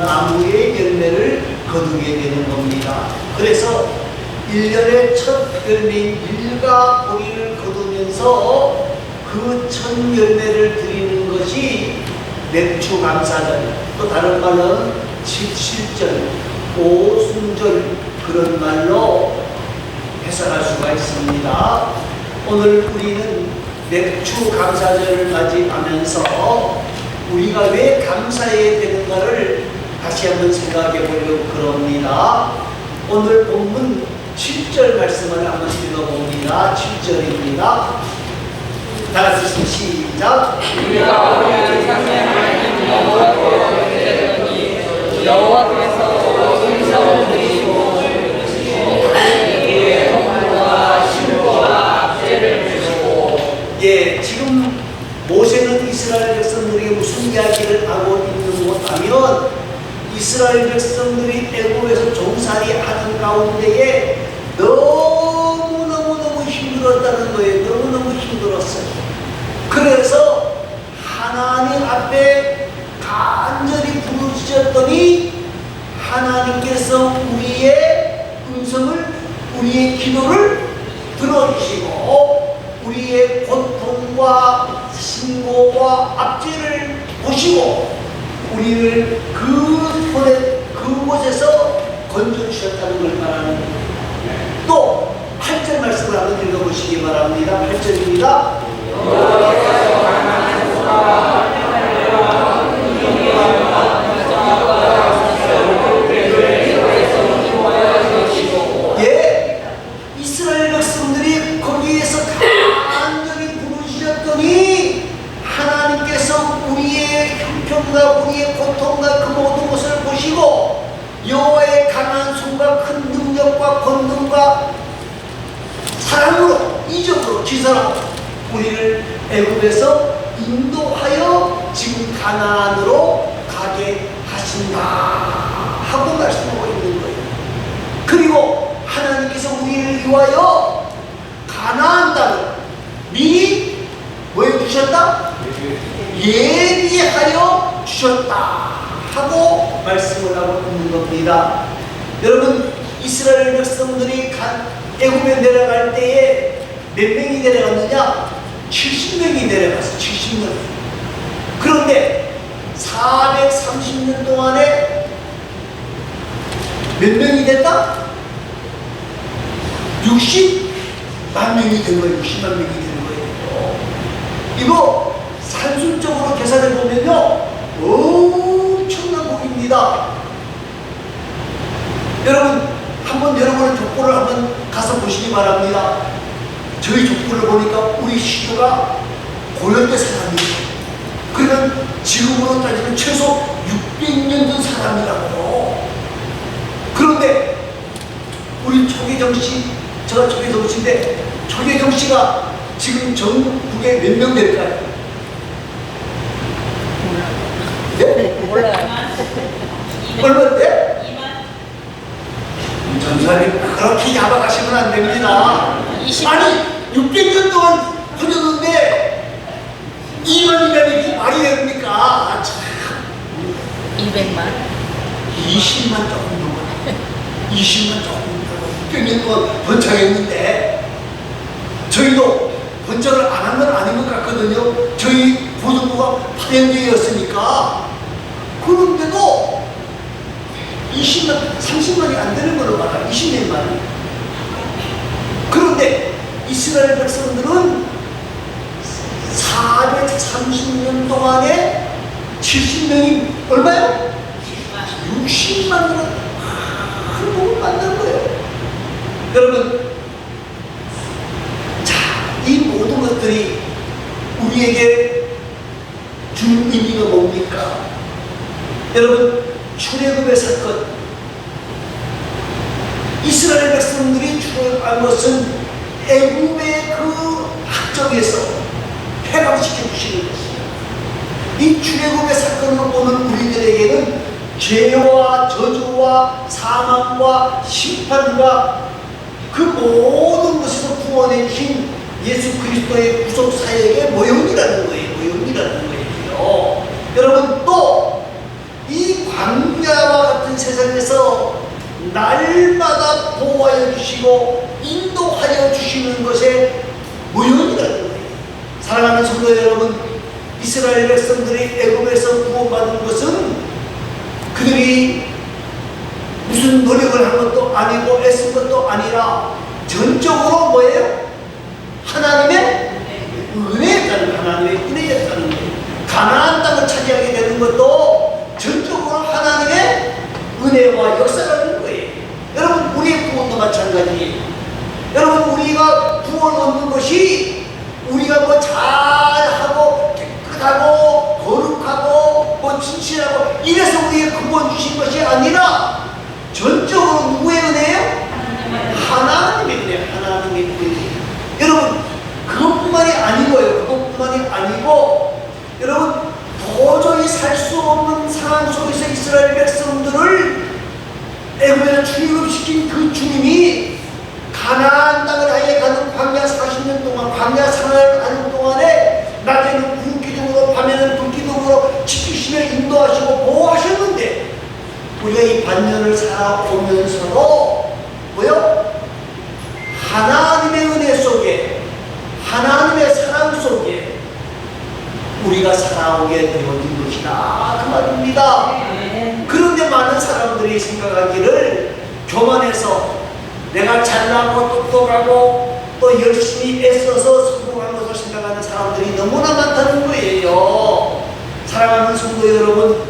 나무의 열매를 거두게 되는 겁니다. 그래서 1년의 첫 열매인 일가 보리를 거두면서 그 첫 열매를 드리는 것이 맥주 감사절, 또 다른 말로는 칠칠절, 오순절, 그런 말로 해석할 수가 있습니다. 오늘 우리는 맥주 감사절을 맞이하면서 우리가 왜 감사해야 되는가를 다시 한번 생각해 보려고 그럽니다. 오늘 본문 7절 말씀을 한번 읽어봅니다. 7절입니다. 다 같이 시작. 우리가 우리를 향해 하나님 여호와께서 되더니 여호와께서 음성을 드리고 우리에게 헌물과 신고와 압제를 주시고. 예, 지금 모세는 이스라엘 백성들에게 무슨 이야기를 하고 있는 것 하면 이스라엘 백성들이 애굽에서 종살이 하는 가운데에 너무너무 힘들었다는 거예요. 너무너무 힘들었어요. 그래서 하나님 앞에 간절히 부르짖었더니 하나님께서 우리의 음성을, 우리의 기도를 들어주시고 우리의 고통과 신고와 압제를 보시고 우리를 그곳에서 건져주셨다는 걸 말하는 거예요. 또 8절 말씀을 한번 읽어보시기 바랍니다. 8절입니다. 예, 이스라엘 백성들이 거기에서 간절히 부르짖었더니 하나님께서 우리의 형편과 우리의 고통과 그 모든 것을 보시고 여호와의 강한 손과 큰 능력과 권능과 사랑으로, 이적으로, 기사로 우리를 애굽에서 인도하여 지금 가나안으로 가게 하신다 하고 말씀하고 있는 거예요. 그리고 하나님께서 우리를 위하여 가나안 땅을 미리 뭐 해주셨다? 예비하여 주셨다 하고 말씀을 하고 있는 겁니다. 여러분, 이스라엘 백성들이 애굽에 내려갈 때에 몇 명이 내려갔느냐? 70명이 내려갔어. 70명. 그런데 430년 동안에 몇 명이 됐다? 60만 명이 된 거예요. 60만 명이 된 거예요. 이거 산술적으로 계산해 보면요, 엄청난 복입니다. 여러분, 한번 여러분의 족보를 한번 가서 보시기 바랍니다. 저희 족보를 보니까 우리 시조가 고려때 사람이에요. 그러면 지금으로 따지면 최소 600년 전 사람이라고요. 그런데 우리 초계정 씨, 제가 초계정 씨인데 초계정 씨가 지금 전국에 몇 명 될까요? 네? 몰라요. 얼마인데? 전사님 그렇게 야박하시면 안 됩니다. 20만. 아니 600년 동안 퍼졌는데 2만이라는 말이 됩니까? 아, 참. 200만. 20만 조금 넘어. 20만 조금 넘어. 600년 동안 번창했는데 저희도 번창을 안 한 건 아닌 것 같거든요. 저희 보정부가 8년제였으니까. 그런데도 20만, 30만이 안 되는 걸로 말아. 20년만. 그런데 이스라엘 백성들은 430년 동안에 70명이 얼마요? 60만으로 큰 복을 만든 거예요. 여러분, 자, 이 모든 것들이 우리에게 준 의미가 뭡니까? 여러분, 출애굽의 사건, 이스라엘 백성들이 출애굽한 것은 애굽의 그 학적에서 해방시켜 주시는 것이에요. 이 출애굽의 사건을 보는 우리들에게는 죄와 저주와 사망과 심판과 그 모든 것에서 구원해 주신 예수 그리스도의 구속 사역의 모형이라는 거예요. 모형이라는 거예요. 여러분, 또 이 광야 같은 세상에서 날마다 보호하여 주시고 인도하여 주시는 것에 무형이라는 거예요. 사랑하는 성도 여러분, 이스라엘 백성들이 애굽에서 구원받은 것은 그들이 무슨 노력을 한 것도 아니고 애쓴 것도 아니라 전적으로 뭐예요? 하나님의 은혜였다는, 하나님의 은혜였다는 거예요. 가나안 땅을 차지하게 되는 것도 전적으로 하나님의 은혜와 역사라는 거예요. 여러분, 우리의 구원도 마찬가지예요. 여러분, 우리가 구원 얻는 것이 우리가 뭐 잘하고 깨끗하고 거룩하고 뭐 진실하고 이래서 우리의 구원 주신 것이 아니라 전적으로 누구의 은혜예요? 하나님의 은혜, 하나님의 은혜. 여러분, 그것뿐만이 아니고요. 그것뿐만이 아니고, 여러분, 도저히 살 수 없는 상황 속에서 이스라엘 백성들을 애굽에서 출애굽시킨 그 주님이 가나안 땅을 아예 가는 광야 40년 동안, 광야 생활을 하는 동안에 낮에는 구름기둥으로 밤에는 불기둥으로 지키시며 인도하시고 보호하셨는데, 우리가 이 반년을 살아오면서도 뭐요? 하나님의 은혜 속에, 하나님의 사랑 속에 우리가 살아오게 되어진 것이다, 그 말입니다. 그런데 많은 사람들이 생각하기를 교만해서 내가 잘나고 똑똑하고 또 열심히 애써서 성공한 것을 생각하는 사람들이 너무나 많다는 거예요. 사랑하는 성도 여러분,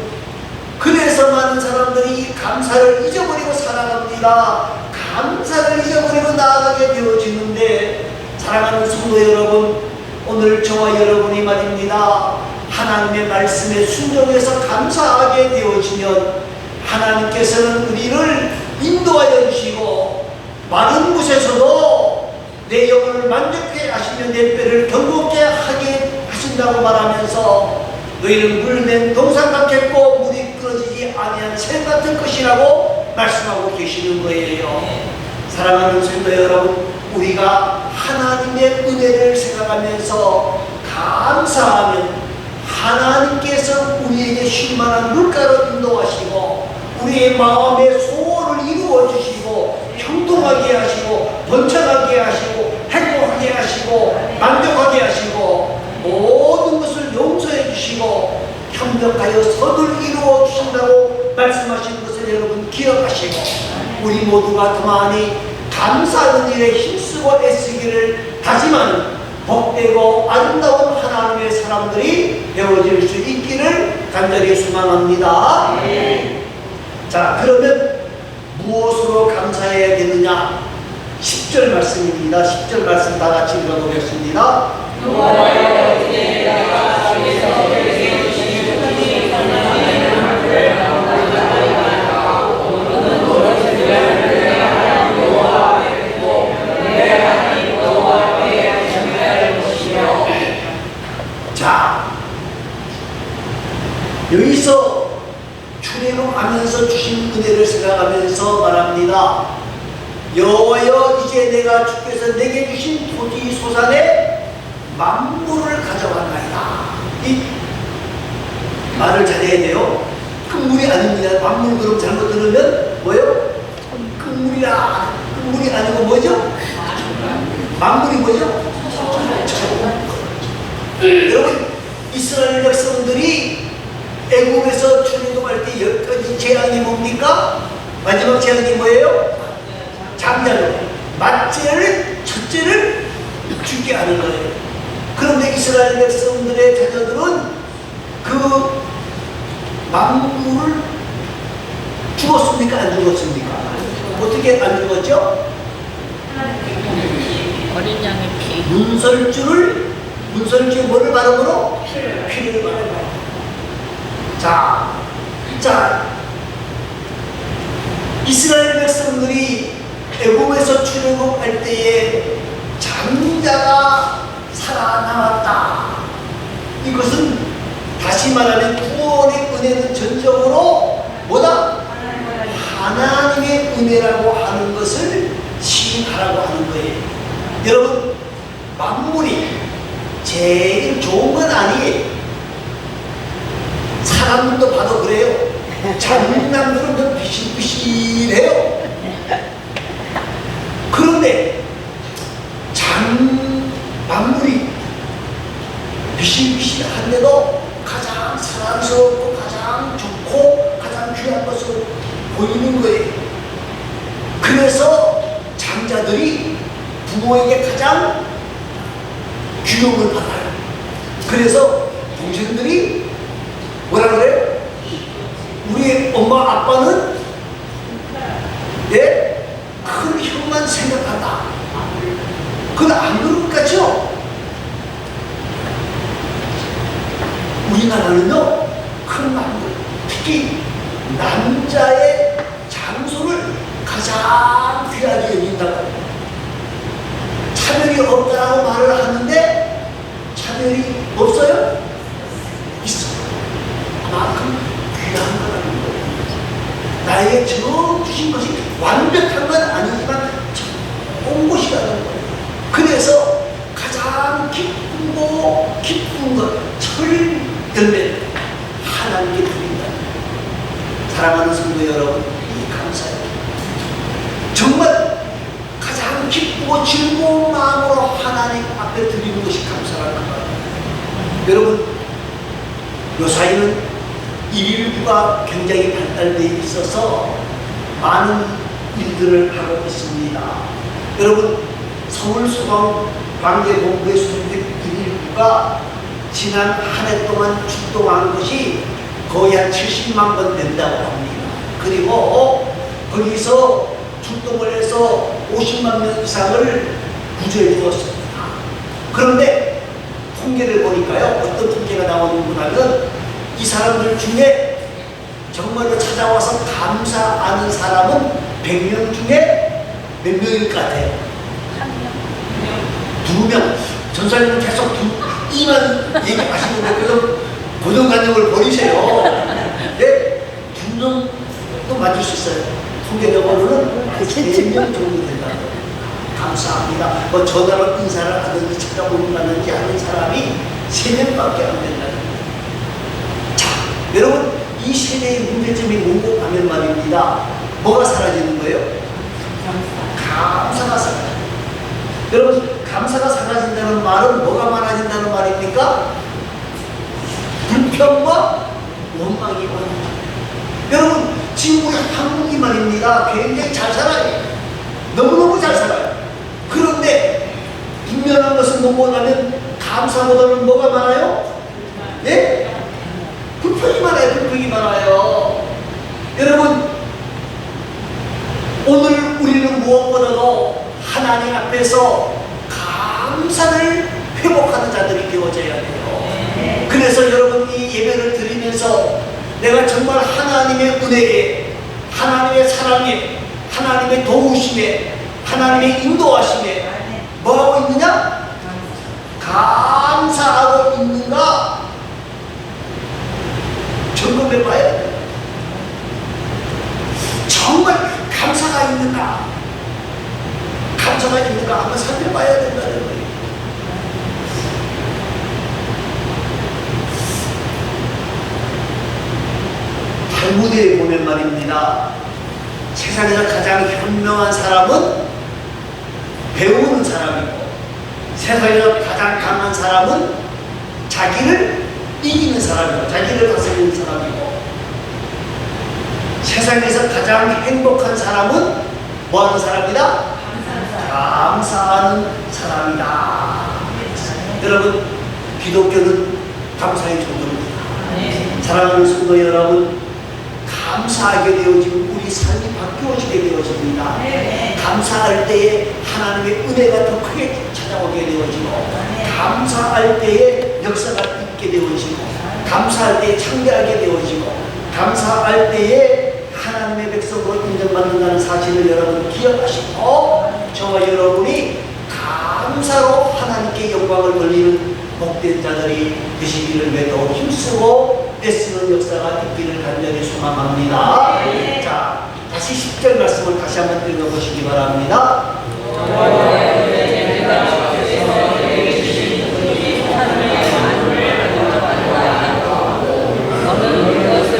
그래서 많은 사람들이 이 감사를 잊어버리고 살아갑니다. 감사를 잊어버리고 나아가게 되어지는데, 사랑하는 성도 여러분, 오늘 저와 여러분이 말입니다, 하나님의 말씀에 순종해서 감사하게 되어지면 하나님께서는 우리를 인도하여 주시고 많은 곳에서도 내 영혼을 만족해 하시며 내 뼈를 경고케 하게 하신다고 말하면서 너희는 물낸 동산 같겠고 물이 끊어지지 아니한 샘 같은 것이라고 말씀하고 계시는 거예요. 사랑하는 성도 여러분, 우리가 하나님의 은혜를 생각하면서 감사하면 하나님께서 우리에게 쉴만한 물가로 인도하시고 우리의 마음의 소원을 이루어 주시고 형통하게 하시고 번창하게 하시고 행복하게 하시고 만족하게 하시고 모든 것을 용서해 주시고 협력하여 선을 이루어 주신다고 말씀하신 것을 여러분 기억하시고 우리 모두가 더 많이 감사하는 일에 힘쓰고 애쓰기를 다짐하는 복되고 아름다운 하나님의 사람들이 되어질 수 있기를 간절히 소망합니다. 자, 그러면 무엇으로 감사해야 되느냐? 10절 말씀입니다. 10절 말씀 다 같이 읽어보겠습니다. 자, 여기서 출애굽하면서 주신 은혜를 생각하면서 말합니다. 여호와여, 이제 내가 주께서 내게 주신 토지 소산에 만물을 가져간다이다. 이 말을 잘해야 돼요. 끝물이 아닙니다. 만물 그럼 잘못 들으면 뭐요? 끝물이라. 끝물이 아니고 뭐죠? 만물이 뭐죠? 여러분, 이스라엘 백성들이 애굽에서 출애굽할 때 10가지 재앙이 뭡니까? 마지막 재앙이 뭐예요? 장자로 맏째를, 첫째를 죽게 하는 거예요. 그런데 이스라엘 백성들의 자녀들은 그 만물을 죽었습니까? 안 죽었습니까? 어떻게 안 죽었죠? 어린 양의 피. 문설주에 뭐를 바르므로? 피를 바르므로. 자, 이스라엘 백성들이 애굽에서 출애굽할 때에 장자가 살아남았다. 이것은 다시 말하면 구원의 은혜는 전적으로 뭐다? 하나님의 은혜라고 하는 것을 시인하라고 하는 거예요. 여러분, 만물이 제일 좋은 건 아니에요. 사람들도 봐도 그래요. 장남들은 더 비실비실해요. 그런데 만물이 비실비실한데도 가장 사랑스럽고 가장 좋고 가장 귀한 것으로 보이는 거예요. 그래서 장자들이 부모에게 가장 귀여움을 받아요. 그래서 동생들이 뭐라 그래요? 우리 엄마 아빠는 큰 형만 생각한다. 그건 안 그럴 것 같죠? 우리나라는요, 큰 만물, 특히 남자의 장소를 가장 귀하게 여긴다고. 차별이 없다라고 말을 하는데 차별이 없어요? 있어요. 그만큼 귀한 거라는 거예요. 나에게 저 주신 것이 완벽한 건 아니지만 좋은 것이라는 거예요. 그래서 가장 기쁘고 기쁜 것, 철 열매 하나님께 드린다. 사랑하는 성도 여러분, 이 감사해요. 정말 가장 기쁘고 즐거운 마음으로 하나님 앞에 드리는 것이 감사할 거예요. 여러분, 요사이는 일일부가 굉장히 발달되어 있어서 많은 일들을 하고 있습니다. 여러분, 서울소방관계본부의 소속된 일일부가 지난 한 해 동안 출동한 것이 거의 한 70만 번 된다고 합니다. 그리고 거기서 출동을 해서 50만 명 이상을 구조해 주었습니다. 그런데 통계를 보니까요, 어떤 통계가 나오는구나면 이 사람들 중에 정말로 찾아와서 감사하는 사람은 100명 중에 몇 명일 것 같아요? 2명. 전사님은 계속 이만 얘기하시는데 그럼 고정관념을 버리세요. 네? 2명도 맞을 수 있어요. 통계적으로는 3명 정도 된다고. 감사합니다. 뭐 전화로 인사를 하든지 찾아보는 가든지 하는 사람이 3명밖에 안 된다는 거예요. 자, 여러분, 이 세대의 문제점이 뭔고 하면 말입니다. 뭐가 사라지는 거예요? 감사가 사라져요. 여러분, 감사가 사라진다는 말은 뭐가 많아진다는 말입니까? 불평과 원망이 많아요. 여러분, 지금 우리 한국이 말입니다. 굉장히 잘 살아요. 너무너무 잘 살아요. 그런데 분명한 것은 뭐냐면 감사보다는 뭐가 많아요? 예? 불평이 많아요. 불평이 많아요. 여러분, 오늘 우리는 무엇보다도 하나님 앞에서 감사를 회복하는 자들이 되어져야 돼요. 그래서 여러분, 이 예배를 드리면서 내가 정말 하나님의 은혜에, 하나님의 사랑에, 하나님의 도우심에, 하나님의 인도하심에 뭐하고 있느냐? 감사하고 있는가? 점검해 봐야 돼요. 정말 감사가 있는가? 감사가 있는가? 한번 살펴봐야 된다는 거예요. 탈무드에 보면 말입니다. 세상에서 가장 현명한 사람은 배우는 사람이고, 세상에서 가장 강한 사람은 자기를 이기는 사람이고, 자기를 다스리는 사람이고, 세상에서 가장 행복한 사람은 뭐하는 사람이다? 감사하는 사람이다. 여러분, 기독교는 감사의 종교입니다. 사랑하는 성도 여러분, 감사하게 되어지면 우리 삶이 바뀌어지게 되어집니다. 감사할 때에 하나님의 은혜가 더 크게 찾아오게 되어지고, 감사할 때에 역사가 있게 되어지고, 감사할 때에 창대하게 되어지고, 감사할 때에 하나님의 백성으로 인정받는다는 사실을 여러분 기억하시고, 저와 여러분이 감사로 하나님께 영광을 돌리는 복된 자들이 되시기를 외도 힘쓰고 애쓰는 역사가 있기를 간절히 소망합니다. 자, 다시 10절 말씀을 다시 한번 읽어보시기 바랍니다. 너는 그것을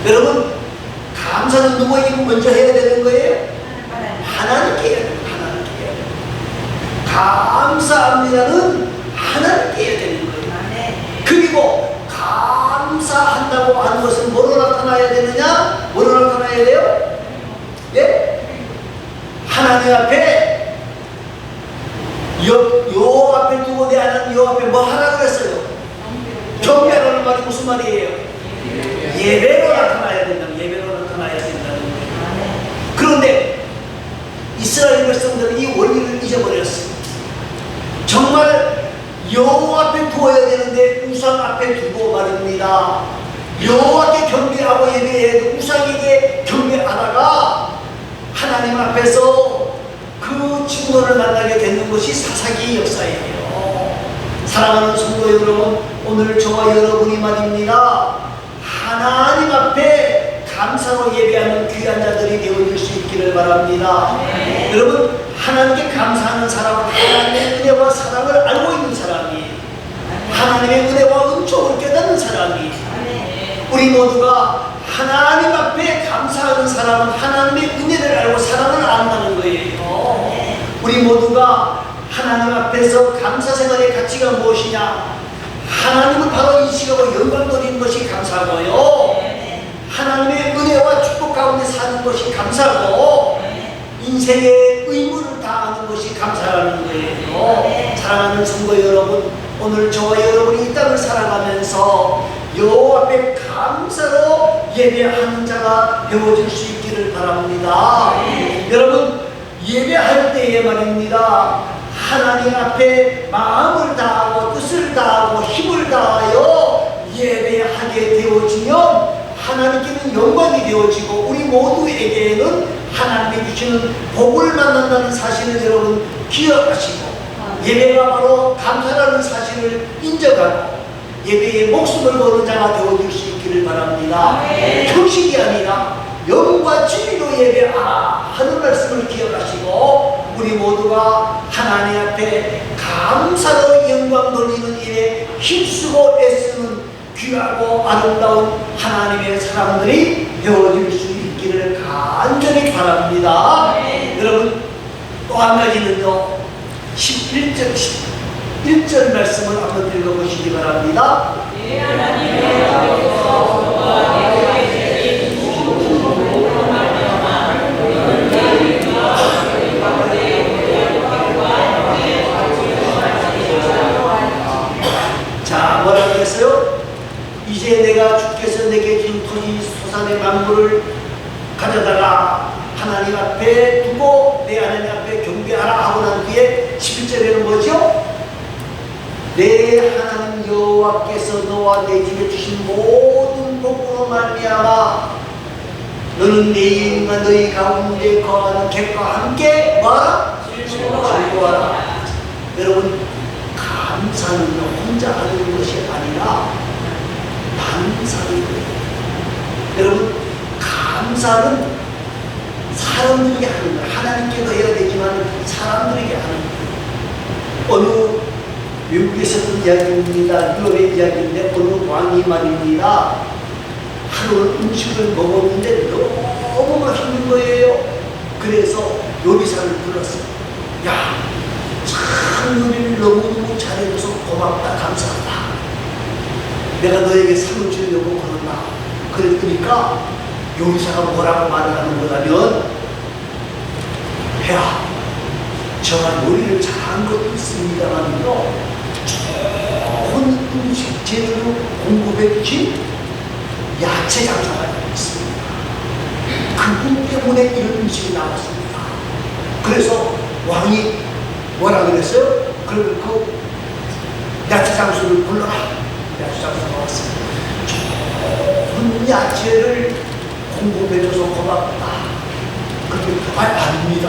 여러분, 감사는 누구에게 먼저 해야 되는 거예요? 하나님께 해야 돼요. 하나님께 해야 돼요. 감사합니다는 하나님께 해야 되는 거예요. 그리고 감사한다고 하는 것은 뭐로 나타나야 되느냐? 뭐로 나타나야 돼요? 예? 하나님 앞에 요 앞에 두고 내 하나님 요 앞에 뭐 하라 그랬어요? 경배라는 말이 무슨 말이에요? 예배로 나타나야 된다. 예배로 나타나야 된다는 거예요. 그런데 이스라엘 백성들은 이 원리를 잊어버렸어요. 정말 여호와 앞에 두어야 되는데 우상 앞에 두고 말입니다. 여호와께 경배하고 예배해도 우상에게 경배하다가 하나님 앞에서 그 친구를 만나게 되는 것이 사사기 역사예요. 사랑하는 성도 여러분, 오늘 저와 여러분이 말입니다. 하나님 앞에 감사로 예배하는 귀한 자들이 되어질 수 있기를 바랍니다. 여러분, 하나님께 감사하는 사람은 하나님의 은혜와 사랑을 알고 있는 사람이, 하나님의 은혜와 은총을 깨닫는 사람이, 우리 모두가 하나님 앞에 감사하는 사람은 하나님의 은혜를 알고 사랑을 안다는 거예요. 우리 모두가 하나님 앞에서 감사 생활의 가치가 무엇이냐? 하나님을 바로 인식하고 영광 돌리는 것이 감사고요. 하나님의 은혜와 축복 가운데 사는 것이 감사고, 인생의 의무를 다하는 것이 감사라는 거예요. 사랑하는 성도 여러분, 오늘 저와 여러분이 이 땅을 살아가면서 여호와 앞에 감사로 예배하는 자가 되어질 수 있기를 바랍니다. 여러분, 예배할 때에 말입니다, 하나님 앞에 마음을 다하고 뜻을 다하고 힘을 다하여 예배하게 되어지면 하나님께는 영광이 되어지고 우리 모두에게는 하나님이 주시는 복을 만난다는 사실을 여러분 기억하시고, 예배가 바로 감사라는 사실을 인정하고 예배에 목숨을 거는 자가 되어줄 수 있기를 바랍니다. 형식이 아니라 영과 진리로 예배하라 하는 말씀을 기억하시고, 우리 모두가 하나님 앞에 감사로 영광 돌리는 일에 힘쓰고 애쓰는 귀하고 아름다운 하나님의 사람들이 되어질 수 있기를 간절히 바랍니다. 여러분, 또 한 가지는요, 11절 말씀을 한번 읽어보시기 바랍니다. 자, 뭐라고 했어요? 이제 내가 주께서 내게 준 토지 소산의 만물을 가져다가 하나님 앞에 두고 내 하나님 앞에 경배하라 하고 난 뒤에 11절에는 뭐죠? 내 하나님 여호와께서 너와 내 집에 주신 모든 복으로 말미암아 너는 내 이름과 너희 가운데 거하는 객과 함께 뭐하라? 즐거워하라. 여러분, 감사는 혼자 하는 것이 아니라 감사는 거예요. 여러분, 감사는 사람들에게 하는 거예요. 하나님께도 해야 되지만 사람들에게 하는 거예요. 어느 미국에서 든 이야기입니다. 유럽의 이야기인데 어느 왕이 말입니다, 하루 음식을 먹었는데 너무 맛있는 거예요. 그래서 요리사를 불렀어요. 야, 참 요리를 너무너무 잘해줘서 고맙다, 감사하다. 내가 너에게 상을 주려고 그런다. 그러니까 요리사가 뭐라고 말을 하는 거냐면, 야, 저가 요리를 잘한 것도 있습니다만요, 좋은 음식 재료로 공급해 주신 야채 장사가 있습니다. 그분 때문에 이런 음식이 나왔습니다. 그래서 왕이 뭐라 그랬어요? 그러면 그 야채 장수를 불러라. 야채 장수가 왔습니다. 좋은 야채를 공급해줘서 고맙다. 그런데 아닙니다.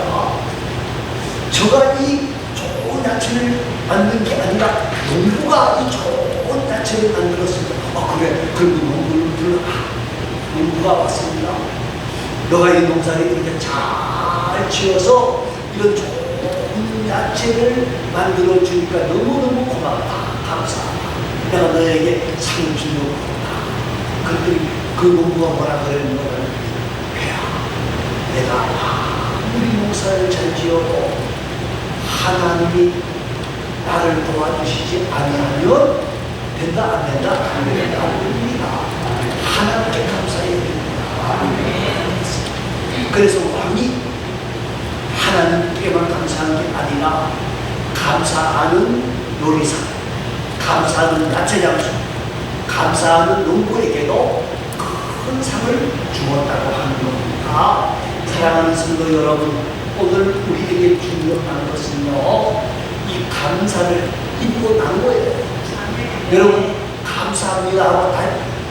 저가 이 좋은 야채를 만든 게 아니라 농부가 이 좋은 야채를 만들었습니다. 그래, 그리고 농부를 불러라. 농부가 왔습니다. 너가 이 농사를 이렇게 잘 지어서 이런 좋은 야채를 만들어 주니까 너무너무 고맙다, 감사하다. 내가 너에게 상을 주려고 한다. 그랬더니 그 농부가 뭐라 그랬냐면, 배야, 내가 아무리 농사를 잘 지어도 하나님이 나를 도와주시지 아니하면 된다 안 된다? 안 된다. 안 됩니다. 하나님께 감사해야 됩니다. 그래서 왕이 하나님께만 감사하는 게 아니라 감사하는 요리사, 감사하는 야채장수, 감사하는 농부에게도 큰 상을 주었다고 하는 겁니다. 사랑하는 성도 여러분, 오늘 우리에게 중요한 것은요, 이 감사를 입고 나누어야 돼요. 여러분, 감사합니다 하고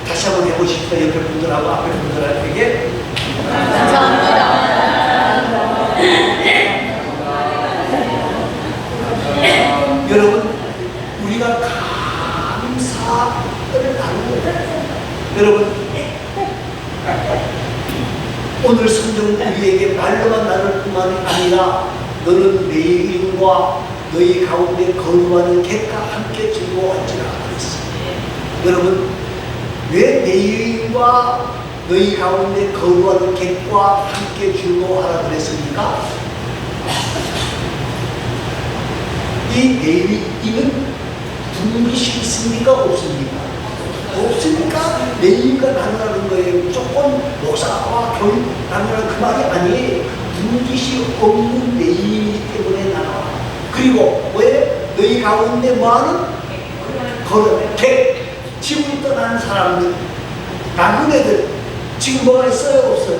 다시 한번 해보십시오. 옆에 분들하고 앞에 분들에게 감사합니다. 여러분, 우리가 감사를 나누고, 여러분, 오늘 성경은 우리에게 말로만 나눌 뿐만이 아니라 너는 내 이름과 너희 가운데 거룩하는 객과 함께 즐거워할지라 그랬습니다. 여러분, 왜 내 이름과 너희 가운데 거룩하는 객과 함께 즐거워하라 그랬습니까? 이 레위기는 분깃이 있습니까? 없습니까? 없으니까 레위기가 나누라는 거예요. 무조건 목사와 교육 나누라는 그 말이 아니에요. 분깃이 없는 레위기이기 때문에 나눠. 그리고 왜? 너희 가운데 뭐하는? 객, 집을 떠난 사람들, 나쁜 애들, 지금 뭐가 있어요? 없어요?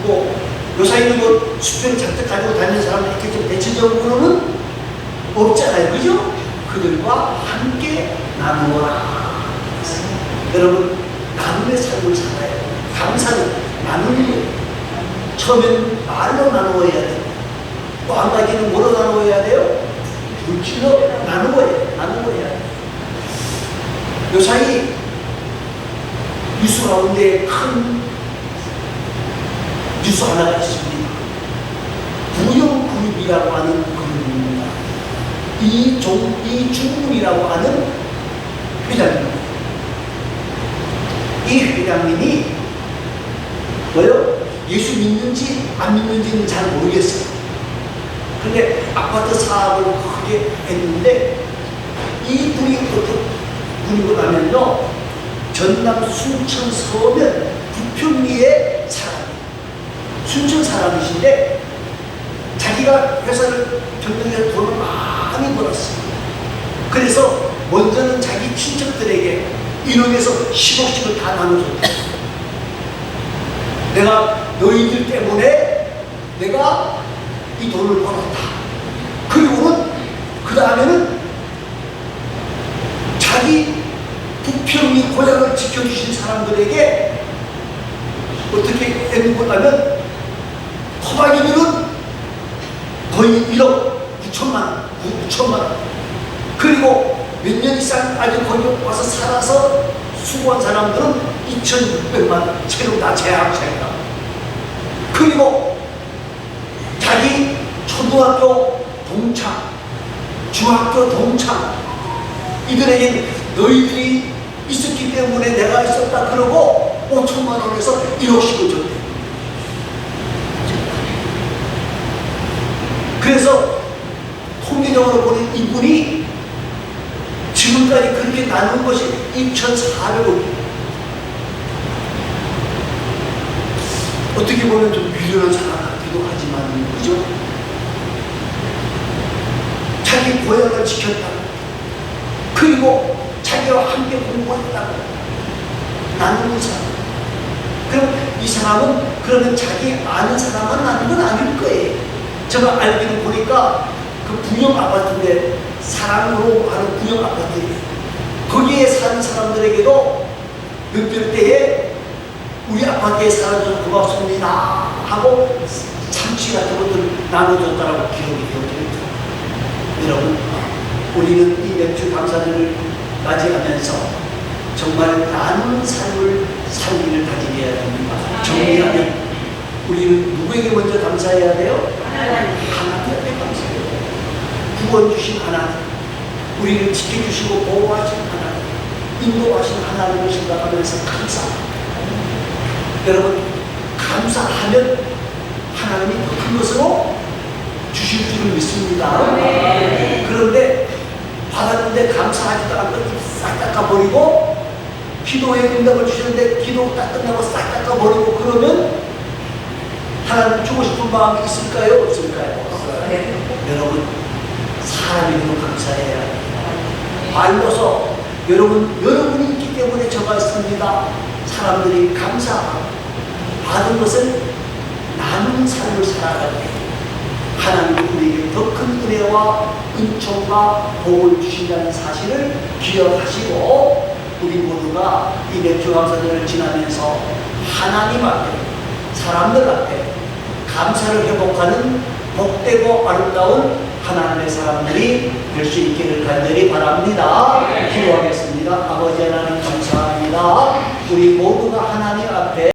뭐 요사이는 뭐 수표를 잔뜩 가지고 다니는 사람들 이렇게 좀 대체적으로는 없잖아요. 그죠? 그들과 함께 나누어라. 여러분, 나눔의 삶을 살아야 돼요. 감사는 나누는 거예요. 처음엔 말로 나누어야 돼요. 또 한 가지는 뭐로 나누어야 돼요? 물질로 나누어야 돼요. 요사이 뉴스 가운데 큰 뉴스 하나가 있습니다. 부영그룹이라고 하는 그룹입니다. 이중문이라고 하는 회장입니다. 이 회장님이 뭐요? 예수 믿는지 안 믿는지는 잘 모르겠어요. 근데 아파트 사업을 크게 했는데 이 분이 어떤 분이고 나면요, 전남 순천 서면 부평리의 사람이에요. 순천 사람이신데 자기가 회사를 경영해서 돈을 많이 벌었어요. 그래서 먼저는 자기 친척들에게 인용해서 10억씩을 다 나눠줬대요. 내가 너희들 때문에 내가 이 돈을 벌었다. 그리고는 그 다음에는 자기 부평리 고향을 지켜주신 사람들에게 어떻게 해놓고나면 토박이들은 거의 1억 9천만 원, 그리고 몇 년 이상 아직 거기 와서 살아서 수고한 사람들은 2,600만 원, 채로 다 제한시켰다. 그리고 자기 초등학교 동창, 중학교 동창, 이들에게 너희들이 있었기 때문에 내가 있었다 그러고 5천만 원에서 1억씩을 줬대. 그래서 통계적으로 보는 이분이 지금까지 그렇게 나눈 것이 2,400억. 어떻게 보면 좀 유려한 사람 같기도 하지만, 그죠? 자기 고향을 지켰다고, 그리고 자기와 함께 공부했다고 나누는 사람. 그럼 이 사람은 그러면 자기 아는 사람만 나눈 건 아닐 거예요. 제가 알기로 보니까 그 분영 아파트인데, 사랑으로 하는 분영 아파트예요. 거기에 사는 사람들에게도 몇백 대에 우리 아파트에 살아줘서 고맙습니다 하고 참치 같은 것들 나눠줬다라고 기록이 되어져 있죠. 여러분, 우리는 이 맥주 감사절을 맞이하면서 정말 나누는 삶을 살기를 다지게 됩니다. 정리하면 우리는 누구에게 먼저 감사해야 돼요? 하나님께 감사해야 돼요. 구원 주신 하나님, 우리를 지켜주시고 보호하신 하나님, 인도하신 하나님을 생각하면서 감사. 여러분, 감사하면 하나님이 더 큰 것으로 주실 줄을 믿습니다. 그런데 받았는데 감사하지도 않고 싹 닦아버리고, 기도의 응답을 주셨는데 기도 딱 끝나고 싹 닦아버리고 그러면 하나님 주고 싶은 마음이 있을까요? 없을까요? 여러분, 사람에게도 감사해야 합니다. 말로서 여러분이 있기 때문에 저가 있습니다. 사람들이 받은 것을 나누는 삶을 살아갈 때 하나님이 우리에게 더 큰 은혜와 은총과 복을 주신다는 사실을 기억하시고, 우리 모두가 이 맥주 감사절을 지나면서 하나님 앞에, 사람들 앞에 감사를 회복하는 복되고 아름다운 하나님의 사람들이 될 수 있기를 간절히 바랍니다. 기도하겠습니다.